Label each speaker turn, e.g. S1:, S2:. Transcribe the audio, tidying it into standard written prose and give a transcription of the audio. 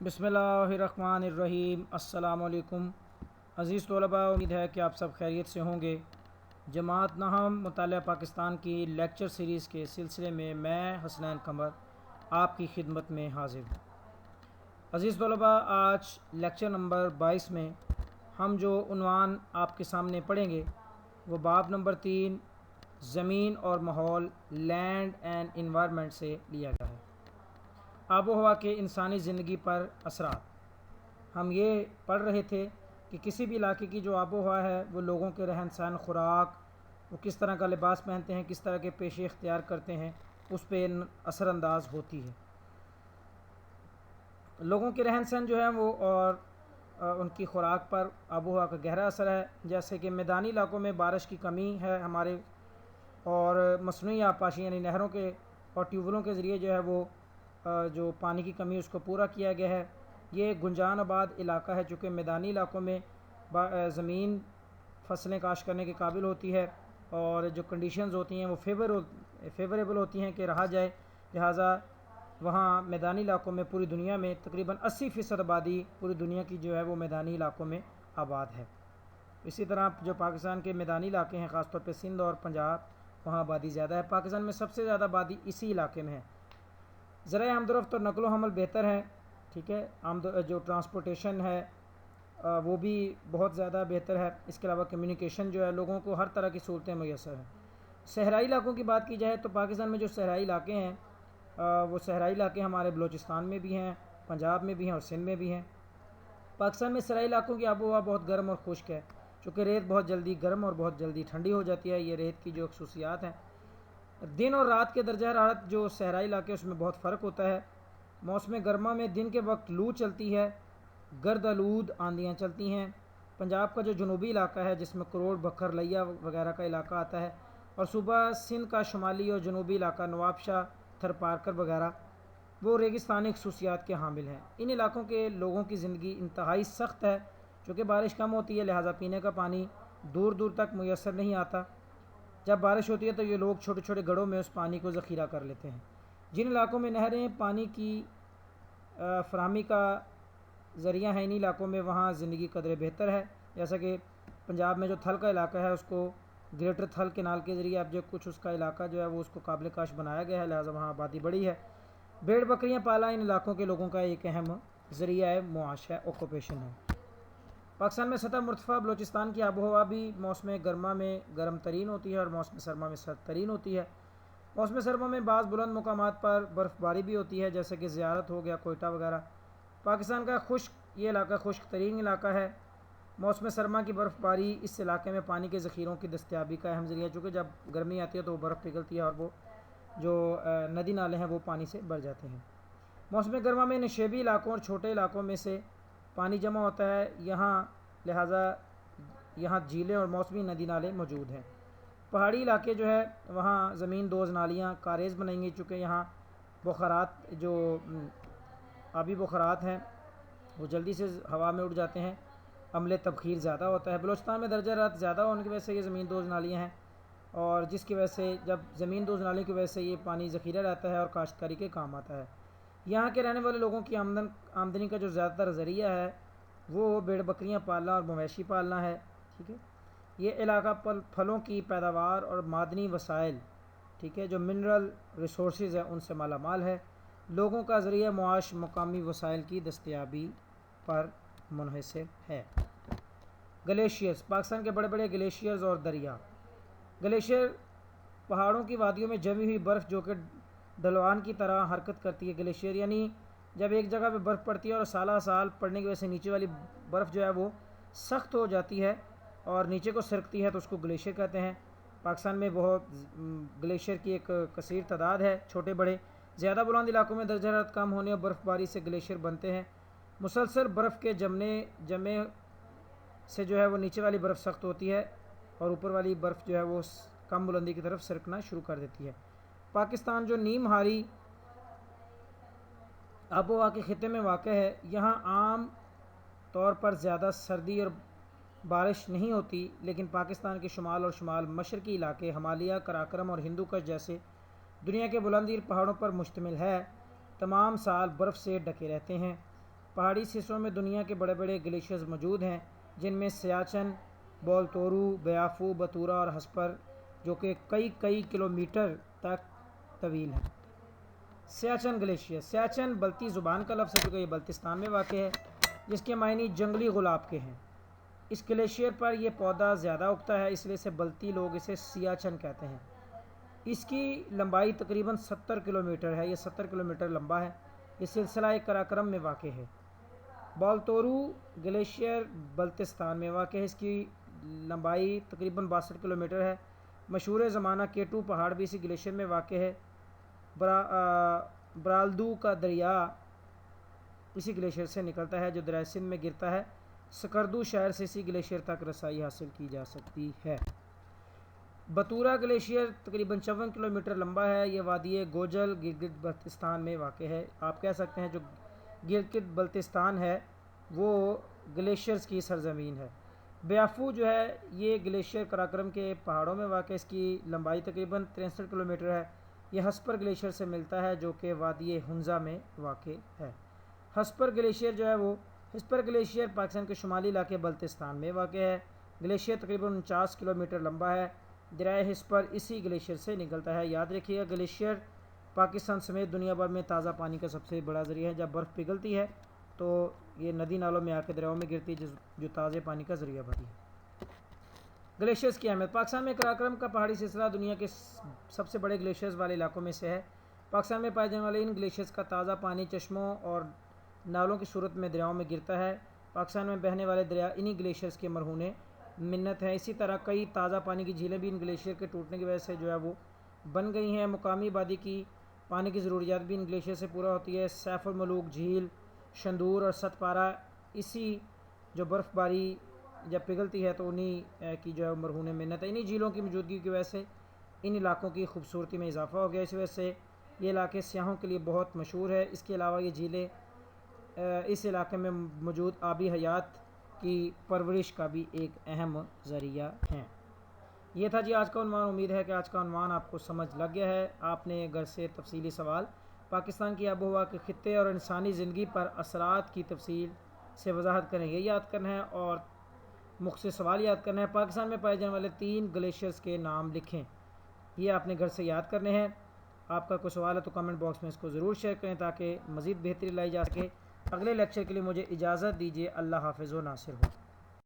S1: بسم اللہ الرحمن الرحیم۔ السلام علیکم عزیز طلباء، امید ہے کہ آپ سب خیریت سے ہوں گے۔ جماعت نہم مطالعہ پاکستان کی لیکچر سیریز کے سلسلے میں حسنین قمر آپ کی خدمت میں حاضر ہوں۔ عزیز طلباء، آج لیکچر نمبر 22 میں ہم جو عنوان آپ کے سامنے پڑھیں گے وہ باب نمبر 3 زمین اور ماحول لینڈ اینڈ انوائرمنٹ سے لیا گیا ہے۔ آب و ہوا کے انسانی زندگی پر اثرات۔ ہم یہ پڑھ رہے تھے کہ کسی بھی علاقے کی جو آب و ہوا ہے وہ لوگوں کے رہن سہن، خوراک، وہ کس طرح کا لباس پہنتے ہیں، کس طرح کے پیشے اختیار کرتے ہیں، اس پہ اثر انداز ہوتی ہے۔ لوگوں کے رہن سہن جو ہے وہ اور ان کی خوراک پر آب و ہوا کا گہرا اثر ہے۔ جیسے کہ میدانی علاقوں میں بارش کی کمی ہے ہمارے، اور مصنوعی آبپاشی یعنی نہروں کے اور ٹیوبولوں کے ذریعے جو ہے وہ جو پانی کی کمی اس کو پورا کیا گیا ہے۔ یہ گنجان آباد علاقہ ہے، چونکہ میدانی علاقوں میں زمین فصلیں کاشت کرنے کے قابل ہوتی ہے اور جو کنڈیشنز ہوتی ہیں وہ فیوریبل ہوتی ہیں کہ رہا جائے، لہٰذا وہاں میدانی علاقوں میں پوری دنیا میں تقریباً 80% آبادی پوری دنیا کی جو ہے وہ میدانی علاقوں میں آباد ہے۔ اسی طرح جو پاکستان کے میدانی علاقے ہیں، خاص طور پہ سندھ اور پنجاب، وہاں آبادی زیادہ ہے۔ پاکستان میں سب سے زیادہ آبادی اسی علاقے میں ہے۔ ذرائع آمد و رفت اور نقل و حمل بہتر ہے، ٹھیک ہے، جو ٹرانسپورٹیشن ہے وہ بھی بہت زیادہ بہتر ہے۔ اس کے علاوہ کمیونیکیشن جو ہے، لوگوں کو ہر طرح کی سہولتیں میسر ہیں۔ صحرائی علاقوں کی بات کی جائے تو پاکستان میں جو صحرائی علاقے ہیں وہ صحرائی علاقے ہمارے بلوچستان میں بھی ہیں، پنجاب میں بھی ہیں اور سندھ میں بھی ہیں۔ پاکستان میں صحرائی علاقوں کی آب و ہوا بہت گرم اور خشک ہے، چونکہ ریت بہت جلدی گرم اور بہت جلدی ٹھنڈی ہو جاتی ہے۔ یہ ریت کی جو خصوصیات ہیں، دن اور رات کے درجہ حرارت جو صحرائی علاقے اس میں بہت فرق ہوتا ہے۔ موسم گرما میں دن کے وقت لو چلتی ہے، گرد آلود آندیاں چلتی ہیں۔ پنجاب کا جو جنوبی علاقہ ہے جس میں کروڑ، بکھر، لیا وغیرہ کا علاقہ آتا ہے، اور صوبہ سندھ کا شمالی اور جنوبی علاقہ نواب شاہ، تھر پارکر وغیرہ، وہ ریگستانی خصوصیات کے حامل ہیں۔ ان علاقوں کے لوگوں کی زندگی انتہائی سخت ہے، چونکہ بارش کم ہوتی ہے، لہٰذا پینے کا پانی دور دور تک میسر نہیں آتا۔ جب بارش ہوتی ہے تو یہ لوگ چھوٹے چھوٹے گڑھوں میں اس پانی کو ذخیرہ کر لیتے ہیں۔ جن علاقوں میں نہریں پانی کی فراہمی کا ذریعہ ہیں، ان علاقوں میں وہاں زندگی قدرے بہتر ہے۔ جیسا کہ پنجاب میں جو تھل کا علاقہ ہے اس کو گریٹر تھل کینال کے ذریعے اب جو کچھ اس کا علاقہ جو ہے وہ اس کو قابل کاشت بنایا گیا ہے، لہٰذا وہاں آبادی بڑی ہے۔ بھیڑ بکریاں پالا ان علاقوں کے لوگوں کا ایک اہم ذریعہ معاش ہے، آکوپیشن ہے۔ پاکستان میں سطح مرتفع بلوچستان کی آب و ہوا بھی موسم گرما میں گرم ترین ہوتی ہے اور موسم سرما میں سرد ترین ہوتی ہے۔ موسم سرما میں بعض بلند مقامات پر برف باری بھی ہوتی ہے، جیسے کہ زیارت ہو گیا، کوئٹہ وغیرہ۔ پاکستان کا یہ علاقہ خشک ترین علاقہ ہے۔ موسم سرما کی برف باری اس علاقے میں پانی کے ذخیروں کی دستیابی کا اہم ذریعہ ہے، چونکہ جب گرمی آتی ہے تو وہ برف پگھلتی ہے اور وہ جو ندی نالے ہیں وہ پانی سے بھر جاتے ہیں۔ موسم گرما میں نشیبی علاقوں اور چھوٹے علاقوں میں سے پانی جمع ہوتا ہے، لہٰذا یہاں جھیلیں اور موسمی ندی نالے موجود ہیں۔ پہاڑی علاقے جو ہے وہاں زمین دوز نالیاں کاریز بنائیں گی، چونکہ یہاں بخارات جو آبی بخارات ہیں وہ جلدی سے ہوا میں اڑ جاتے ہیں، عمل تبخیر زیادہ ہوتا ہے۔ بلوچستان میں درجہ حرارت زیادہ ہونے کی وجہ سے یہ زمین دوز نالیاں ہیں، اور جس کی وجہ سے جب زمین دوز نالیوں کی وجہ سے یہ پانی ذخیرہ رہتا ہے اور کاشتکاری کے کام آتا ہے۔ یہاں کے رہنے والے لوگوں کی آمدنی کا جو زیادہ تر ذریعہ ہے وہ بھیڑ بکریاں پالنا اور مویشی پالنا ہے، ٹھیک ہے۔ یہ علاقہ پھلوں کی پیداوار اور معدنی وسائل، ٹھیک ہے، جو منرل ریسورسز ہیں ان سے مالا مال ہے۔ لوگوں کا ذریعہ معاش مقامی وسائل کی دستیابی پر منحصر ہے۔ گلیشیئرز، پاکستان کے بڑے بڑے گلیشیئرز اور دریا۔ گلیشیئر پہاڑوں کی وادیوں میں جمی ہوئی برف جو کہ ڈھلوان کی طرح حرکت کرتی ہے۔ گلیشیئر یعنی جب ایک جگہ پہ برف پڑتی ہے اور سالہ سال پڑنے کی وجہ سے نیچے والی برف جو ہے وہ سخت ہو جاتی ہے اور نیچے کو سرکتی ہے تو اس کو گلیشیئر کہتے ہیں۔ پاکستان میں بہت گلیشیئر کی ایک کثیر تعداد ہے، چھوٹے بڑے۔ زیادہ بلند علاقوں میں درجہ حرارت کم ہونے اور برف باری سے گلیشیئر بنتے ہیں۔ مسلسل برف کے جمنے سے جو ہے وہ نیچے والی برف سخت ہوتی ہے اور اوپر والی برف جو ہے وہ کم بلندی کی طرف سرکنا شروع کر دیتی ہے۔ پاکستان جو نیم ہاری آب و ہوا کے خطے میں واقع ہے، یہاں عام طور پر زیادہ سردی اور بارش نہیں ہوتی، لیکن پاکستان کے شمال اور شمال مشرقی علاقے ہمالیہ، قراقرم اور ہندو کش جیسے دنیا کے بلند ترین پہاڑوں پر مشتمل ہے، تمام سال برف سے ڈھکے رہتے ہیں۔ پہاڑی حصوں میں دنیا کے بڑے بڑے گلیشیئرز موجود ہیں، جن میں سیاچن، بولتورو، بیافو، بتورا اور ہسپر، جو کہ کئی کلومیٹر تک طویل ہیں۔ سیاچن گلیشیئر، سیاچن بلتی زبان کا لفظ ہے کیونکہ یہ بلتستان میں واقع ہے، جس کے معنی جنگلی گلاب کے ہیں۔ اس گلیشیئر پر یہ پودا زیادہ اگتا ہے، اس لیے سے بلتی لوگ اسے سیاچن کہتے ہیں۔ اس کی لمبائی تقریباً 70 کلومیٹر ہے، یہ 70 کلومیٹر لمبا ہے۔ یہ سلسلہ قراقرم میں واقع ہے۔ بولتورو گلیشیئر بلتستان میں واقع ہے، اس کی لمبائی تقریباً 62 کلومیٹر ہے۔ مشہور زمانہ کیٹو پہاڑ بھی اسی گلیشیئر میں واقع ہے۔ برالدو کا دریا اسی گلیشیئر سے نکلتا ہے جو دریائے سندھ میں گرتا ہے۔ سکردو شہر سے اسی گلیشیئر تک رسائی حاصل کی جا سکتی ہے۔ بتورا گلیشیئر تقریباً 54 کلومیٹر لمبا ہے، یہ وادی گوجل گلگت بلتستان میں واقع ہے۔ آپ کہہ سکتے ہیں جو گلگت بلتستان ہے وہ گلیشیئرز کی سرزمین ہے۔ بیافو جو ہے یہ گلیشیئر قراقرم کے پہاڑوں میں واقع ہے، اس کی لمبائی تقریباً 63 کلومیٹر ہے۔ یہ ہسپر گلیشیئر سے ملتا ہے جو کہ وادی ہنزا میں واقع ہے۔ ہسپر گلیشیئر جو ہے وہ ہسپر گلیشیئر پاکستان کے شمالی علاقے بلتستان میں واقع ہے۔ گلیشیئر تقریباً 49 کلومیٹر لمبا ہے۔ دریا ہسپر اسی گلیشیئر سے نکلتا ہے۔ یاد رکھیے گا گلیشیئر پاکستان سمیت دنیا بھر میں تازہ پانی کا سب سے بڑا ذریعہ ہے۔ جب برف پگھلتی ہے تو یہ ندی نالوں میں آ کے دریاؤں میں گرتی ہے جو تازے پانی کا ذریعہ بنتی ہے۔ گلیشیئرز کی اہمیت، پاکستان میں قراقرم کا پہاڑی سلسلہ دنیا کے سب سے بڑے گلیشیئرز والے علاقوں میں سے ہے۔ پاکستان میں پائے جانے والے ان گلیشیئرز کا تازہ پانی چشموں اور نالوں کی صورت میں دریاؤں میں گرتا ہے۔ پاکستان میں بہنے والے دریا انہی گلیشیئرز کے مرہون منت ہیں۔ اسی طرح کئی تازہ پانی کی جھیلیں بھی ان گلیشیئر کے ٹوٹنے کی وجہ سے جو ہے وہ بن گئی ہیں۔ مقامی آبادی کی پانی کی ضروریات بھی ان گلیشیئر سے پورا ہوتی ہے۔ سیف الملوک جھیل، شندور اور ست پارہ اسی جو برف باری جب پگھلتی ہے تو انہی کی جو ہے مرہون منت ہے۔ انہی جھیلوں کی موجودگی کی وجہ سے ان علاقوں کی خوبصورتی میں اضافہ ہو گیا، اس وجہ سے یہ علاقے سیاحوں کے لیے بہت مشہور ہے۔ اس کے علاوہ یہ جھیلیں اس علاقے میں موجود آبی حیات کی پرورش کا بھی ایک اہم ذریعہ ہیں۔ یہ تھا جی آج کا عنوان۔ امید ہے کہ آج کا عنوان آپ کو سمجھ لگ گیا ہے۔ آپ نے گھر سے تفصیلی سوال پاکستان کی آب و ہوا کے خطے اور انسانی زندگی پر اثرات کی تفصیل سے وضاحت کریں، یہ یاد کرنا ہے اور مختصر سوال یاد کرنا ہے۔ پاکستان میں پائے جانے والے 3 گلیشیئرز کے نام لکھیں، یہ آپ نے گھر سے یاد کرنے ہیں۔ آپ کا کوئی سوال ہے تو کمنٹ باکس میں اس کو ضرور شیئر کریں تاکہ مزید بہتری لائی جا سکے۔ اگلے لیکچر کے لیے مجھے اجازت دیجیے۔ اللہ حافظ و ناصر ہو۔